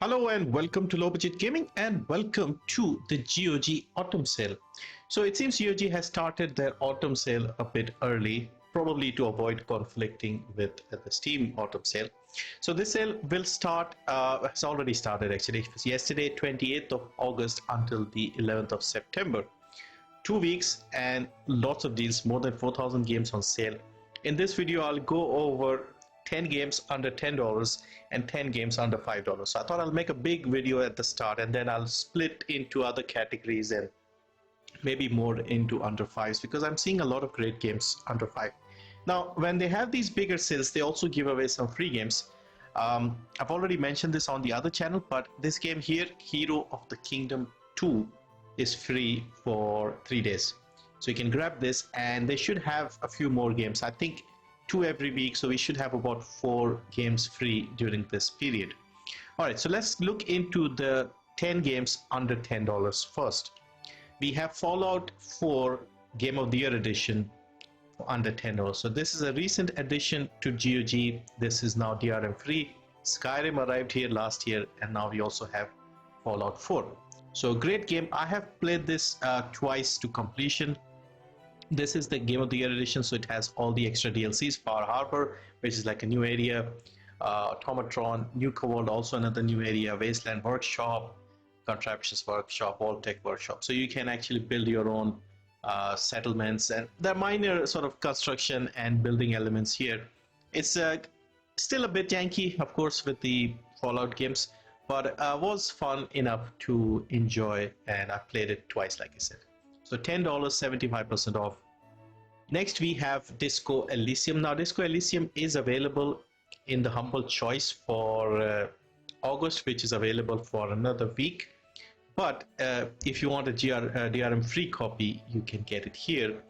Hello and welcome to Low Budget Gaming and welcome to the GOG Autumn Sale. So it seems GOG has started their Autumn Sale a bit early, probably to avoid conflicting with the Steam Autumn Sale. So this sale will start, has already started actually, yesterday 28th of August until the 11th of September. 2 weeks and lots of deals, more than 4,000 games on sale. In this video, I'll go over 10 games under $10 and 10 games under $5. So I thought I'll make a big video at the start and then I'll split into other categories and maybe more into under fives because I'm seeing a lot of great games under five. Now, when they have these bigger sales, they also give away some free games. I've already mentioned this on the other channel, but this game here, Hero of the Kingdom 2, is free for 3 days. So you can grab this and they should have a few more games. I think 2 every week, so we should have about 4 games free during this period. All right, so let's look into the 10 games under $10 first. We have Fallout 4 Game of the Year edition for under $10. So this is a recent addition to GOG. This is now DRM free. Skyrim arrived here last year and now we also have Fallout 4. So great game. I have played this twice to completion. This is the Game of the Year edition, so it has all the extra DLCs. Far Harbor, which is like a new area, Automatron, Nuka World, also another new area, Wasteland Workshop, Contraptions Workshop, Tech Workshop. So you can actually build your own settlements, and there are minor sort of construction and building elements here. It's still a bit janky, of course, with the Fallout games, but was fun enough to enjoy, and I played it twice, like I said. So $10, 75% off. Next we have Disco Elysium. Now Disco Elysium is available in the Humble Choice for August, which is available for another week. But if you want a DRM free copy, you can get it here.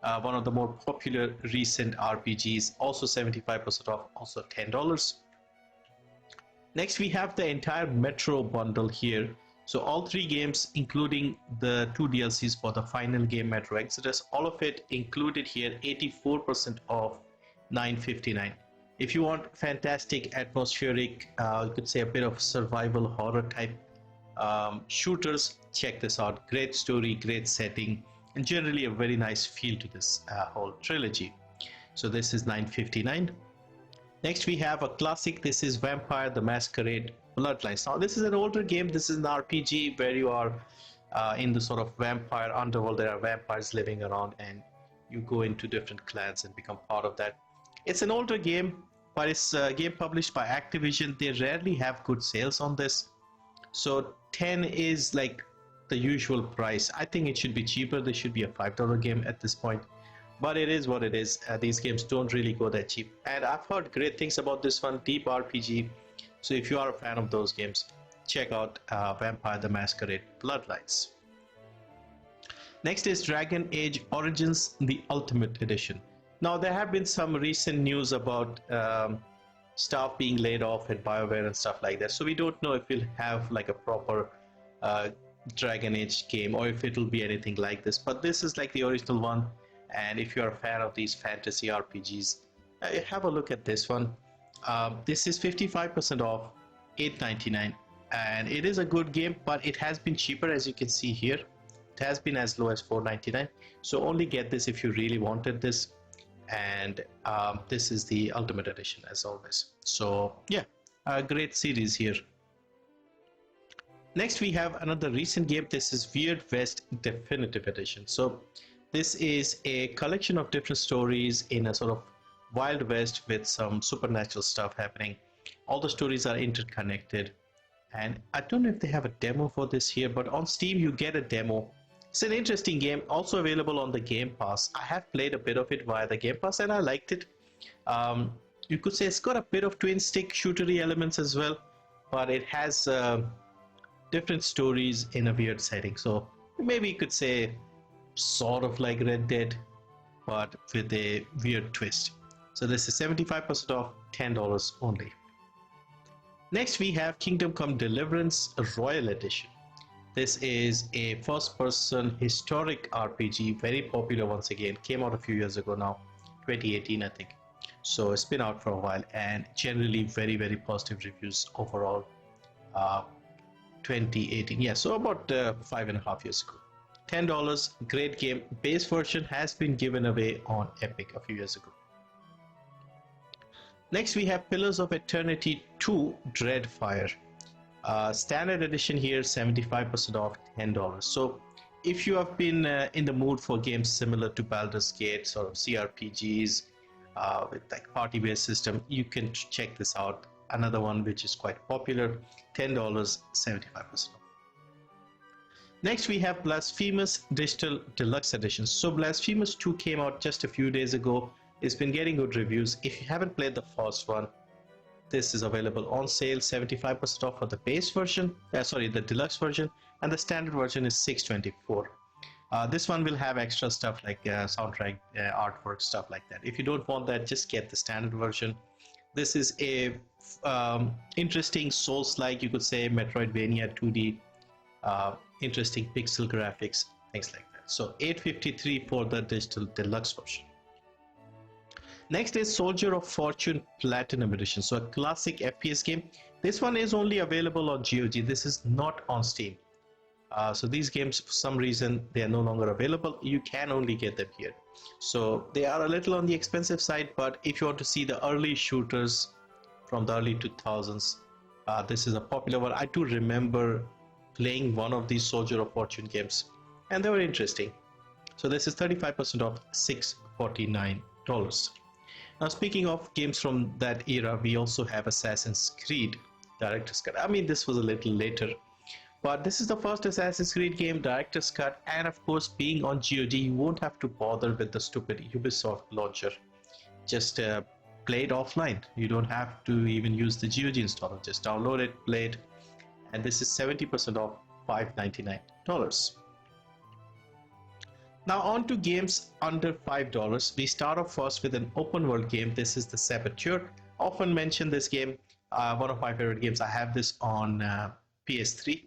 One of the more popular recent RPGs, also 75% off, also $10. Next we have the entire Metro bundle here. So all 3 games, including the 2 DLCs for the final game, Metro Exodus, all of it included here, 84% off, $9.59. If you want fantastic atmospheric, you could say a bit of survival horror type shooters, check this out. Great story, great setting, and generally a very nice feel to this whole trilogy. So this is $9.59. Next we have a classic. This is Vampire the Masquerade Bloodlines. Now this is an older game. This is an RPG where you are in the sort of vampire underworld. There are vampires living around and you go into different clans and become part of that. It's an older game, but it's a game published by Activision. They rarely have good sales on this, so 10 is like the usual price. I think it should be cheaper. This should be a $5 game at this point, but it is what it is. These games don't really go that cheap, and I've heard great things about this one. Deep RPG. So if you are a fan of those games, check out Vampire the Masquerade Bloodlines. Next is Dragon Age Origins, the Ultimate Edition. Now there have been some recent news about staff being laid off at BioWare and stuff like that. So we don't know if we'll have like a proper Dragon Age game or if it'll be anything like this. But this is like the original one. And if you're a fan of these fantasy RPGs, have a look at this one. This is 55% off, $8.99, and it is a good game, but it has been cheaper, as you can see here. It has been as low as $4.99, so only get this if you really wanted this. And this is the Ultimate Edition, as always. So yeah, a great series here. Next we have another recent game. This is Weird West Definitive Edition. So this is a collection of different stories in a sort of Wild West with some supernatural stuff happening. All the stories are interconnected, and I don't know if they have a demo for this here, but on Steam you get a demo. It's an interesting game, also available on the Game Pass. I have played a bit of it via the Game Pass and I liked it. You could say it's got a bit of twin stick shootery elements as well, but it has different stories in a weird setting. So maybe you could say sort of like Red Dead, but with a weird twist. So this is 75% off, $10 only. Next we have Kingdom Come Deliverance Royal Edition. This is a first-person historic RPG, very popular once again. Came out a few years ago now, 2018 I think. So it's been out for a while and generally very positive reviews overall. uh, 2018. Yeah, so about 5.5 years ago. $10, great game. Base version has been given away on Epic a few years ago. Next, we have Pillars of Eternity 2 Dreadfire. Standard edition here, 75% off, $10. So if you have been in the mood for games similar to Baldur's Gate, sort of CRPGs with like party-based system, you can check this out. Another one which is quite popular, $10, 75% off. Next, we have Blasphemous Digital Deluxe Edition. So Blasphemous 2 came out just a few days ago. It's been getting good reviews. If you haven't played the first one, this is available on sale, 75% off for the base version, the deluxe version, and the standard version is $624. This one will have extra stuff like soundtrack, artwork, stuff like that. If you don't want that, just get the standard version. This is a interesting Souls-like, you could say, Metroidvania 2D, interesting pixel graphics, things like that. So $853 for the digital deluxe version. Next is Soldier of Fortune Platinum Edition. So a classic FPS game. This one is only available on GOG. This is not on Steam. So these games, for some reason, they are no longer available. You can only get them here. So they are a little on the expensive side, but if you want to see the early shooters from the early 2000s, this is a popular one. I do remember playing one of these Soldier of Fortune games, and they were interesting. So this is 35% off, $649. Now, speaking of games from that era, we also have Assassin's Creed Director's Cut. I mean, this was a little later, but this is the first Assassin's Creed game, Director's Cut, and of course, being on GOG, you won't have to bother with the stupid Ubisoft launcher. Just play it offline. You don't have to even use the GOG installer. Just download it, play it, and this is 70% off, $599. Now on to games under $5. We start off first with an open world game. This is the Saboteur. Often mention this game, one of my favorite games. I have this on PS3.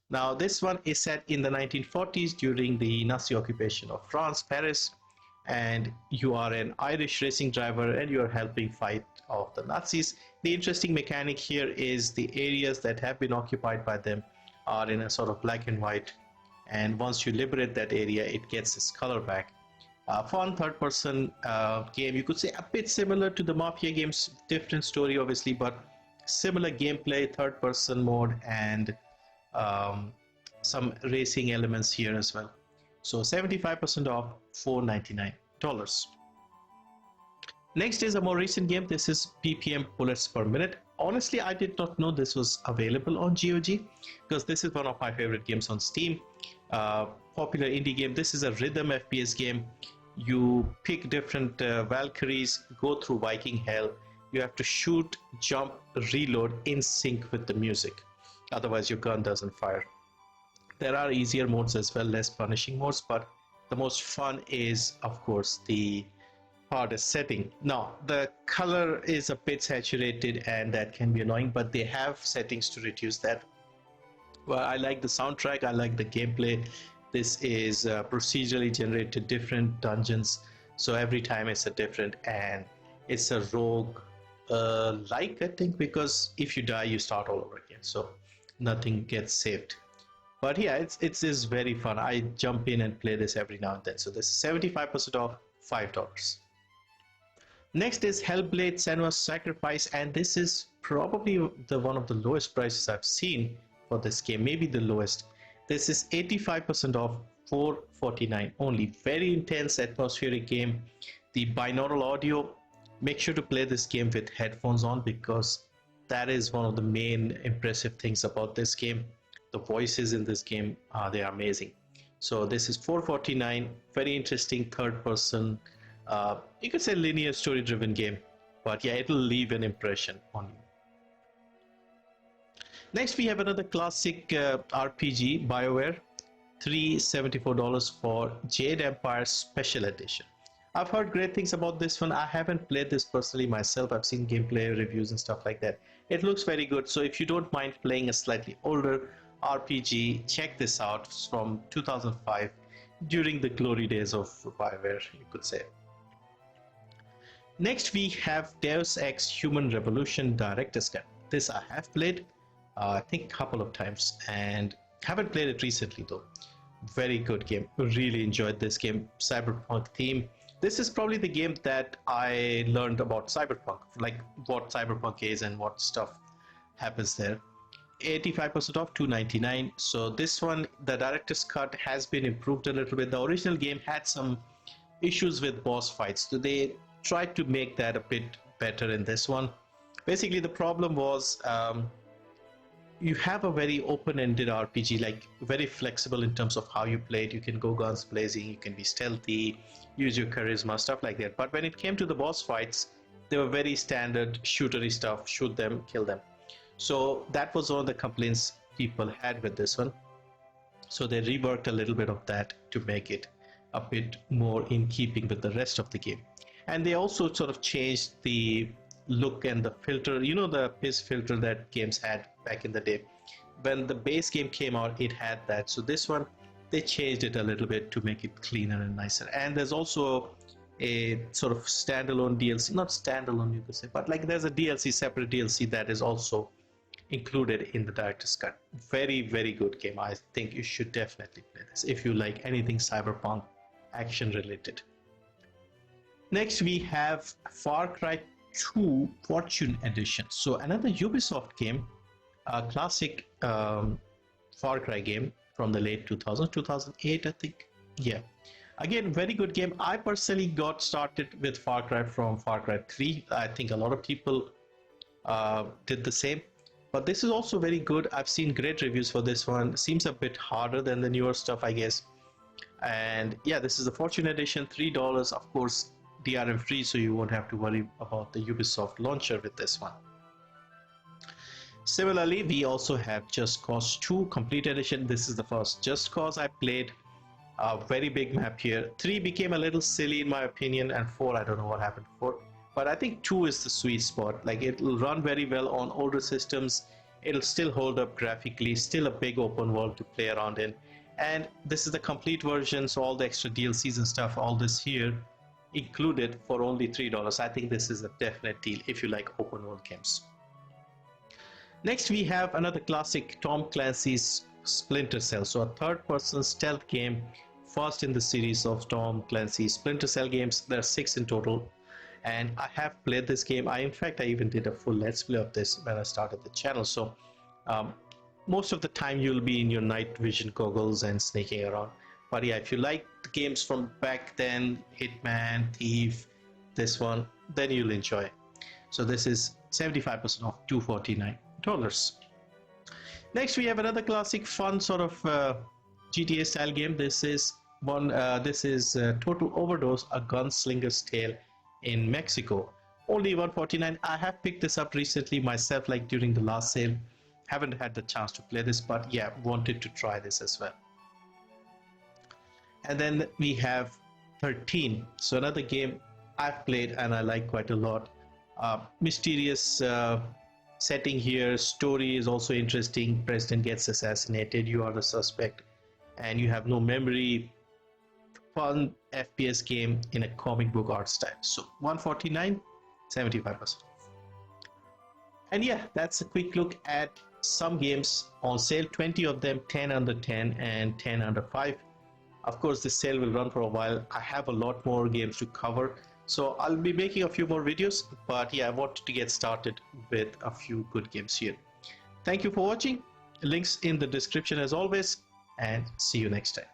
Now this one is set in the 1940s during the Nazi occupation of France, Paris, and you are an Irish racing driver and you are helping fight off the Nazis. The interesting mechanic here is the areas that have been occupied by them are in a sort of black and white, and once you liberate that area, it gets its color back. Fun third-person game, you could say, a bit similar to the Mafia games, different story obviously, but similar gameplay, third-person mode, and some racing elements here as well. So 75% off, $499. Next is a more recent game. This is PPM Bullets Per Minute. Honestly, I did not know this was available on GOG because this is one of my favorite games on Steam. Popular indie game. This is a rhythm FPS game. You pick different Valkyries, go through Viking hell. You have to shoot, jump, reload in sync with the music. Otherwise, your gun doesn't fire. There are easier modes as well, less punishing modes, but the most fun is, of course, the hardest setting. Now, the color is a bit saturated and that can be annoying, but they have settings to reduce that. Well, I like the soundtrack, I like the gameplay. This is procedurally generated different dungeons, so every time it's a different, and it's a rogue like, I think, because if you die you start all over again, so nothing gets saved. But yeah, it is very fun. I jump in and play this every now and then. So this is 75% off, $5. Next is Hellblade: Senua's Sacrifice, and this is probably one of the lowest prices I've seen for this game, maybe the lowest. This is 85% off, $449 only. Very intense atmospheric game. The binaural audio, make sure to play this game with headphones on because that is one of the main impressive things about this game. The voices in this game, they are amazing. So this is $449, very interesting third person, you could say linear story driven game, but yeah, it'll leave an impression on you. Next we have another classic RPG, BioWare, $374 for Jade Empire Special Edition. I've heard great things about this one. I haven't played this personally myself. I've seen gameplay reviews and stuff like that. It looks very good, so if you don't mind playing a slightly older RPG, check this out. It's from 2005, during the glory days of BioWare, you could say. Next we have Deus Ex Human Revolution Director's Cut. This I have played. I think a couple of times, and haven't played it recently though. Very good game. Really enjoyed this game. Cyberpunk theme. This is probably the game that I learned about Cyberpunk, like what Cyberpunk is and what stuff happens there. 85% off, $2.99. So this one, the director's cut has been improved a little bit. The original game had some issues with boss fights, so they tried to make that a bit better in this one. Basically, the problem was you have a very open-ended RPG, like very flexible in terms of how you play it. You can go guns blazing, you can be stealthy, use your charisma, stuff like that. But when it came to the boss fights, they were very standard shootery stuff: shoot them, kill them. So that was one of the complaints people had with this one. So they reworked a little bit of that to make it a bit more in keeping with the rest of the game. And they also sort of changed the look and the filter, you know, the piss filter that games had back in the day. When the base game came out, it had that. So this one, they changed it a little bit to make it cleaner and nicer. And there's also a sort of standalone DLC, not standalone you could say, but like there's a DLC, separate DLC that is also included in the director's cut. Very, very good game. I think you should definitely play this if you like anything cyberpunk action related. Next we have Far Cry 2 Fortune Edition. So another Ubisoft game, a classic Far Cry game from the late 2000s, 2008 I think. Yeah, again, very good game. I personally got started with Far Cry from Far Cry 3. I think a lot of people did the same, but this is also very good. I've seen great reviews for this one. Seems a bit harder than the newer stuff, I guess. And yeah, this is the Fortune Edition, $3, of course DRM free, so you won't have to worry about the Ubisoft launcher with this one. Similarly, we also have Just Cause 2 Complete Edition. This is the first Just Cause I played. A very big map here. 3 became a little silly in my opinion, and 4, I don't know what happened to 4. But I think 2 is the sweet spot. Like, it'll run very well on older systems. It'll still hold up graphically, still a big open world to play around in. And this is the complete version, so all the extra DLCs and stuff, all this here included for only $3. I think this is a definite deal if you like open world games. Next we have another classic, Tom Clancy's Splinter Cell. So a third-person stealth game, first in the series of Tom Clancy's Splinter Cell games. There are 6 in total, and I have played this game. In fact, I even did a full let's play of this when I started the channel. So most of the time you'll be in your night vision goggles and sneaking around. But yeah, if you like the games from back then, Hitman, Thief, this one, then you'll enjoy. So this is 75% off, $249. Next we have another classic fun sort of GTA style game. This is Total Overdose, a gunslinger's tale in Mexico. Only $149. I have picked this up recently myself, like during the last sale. Haven't had the chance to play this, but yeah, wanted to try this as well. And then we have 13. So another game I've played and I like quite a lot. Mysterious setting here. Story is also interesting. President gets assassinated. You are the suspect, and you have no memory. Fun FPS game in a comic book art style. So $149, 75%. And yeah, that's a quick look at some games on sale. 20 of them, 10 under 10 and 10 under 5. Of course, this sale will run for a while. I have a lot more games to cover, so I'll be making a few more videos, but yeah, I wanted to get started with a few good games here. Thank you for watching. Links in the description as always, and see you next time.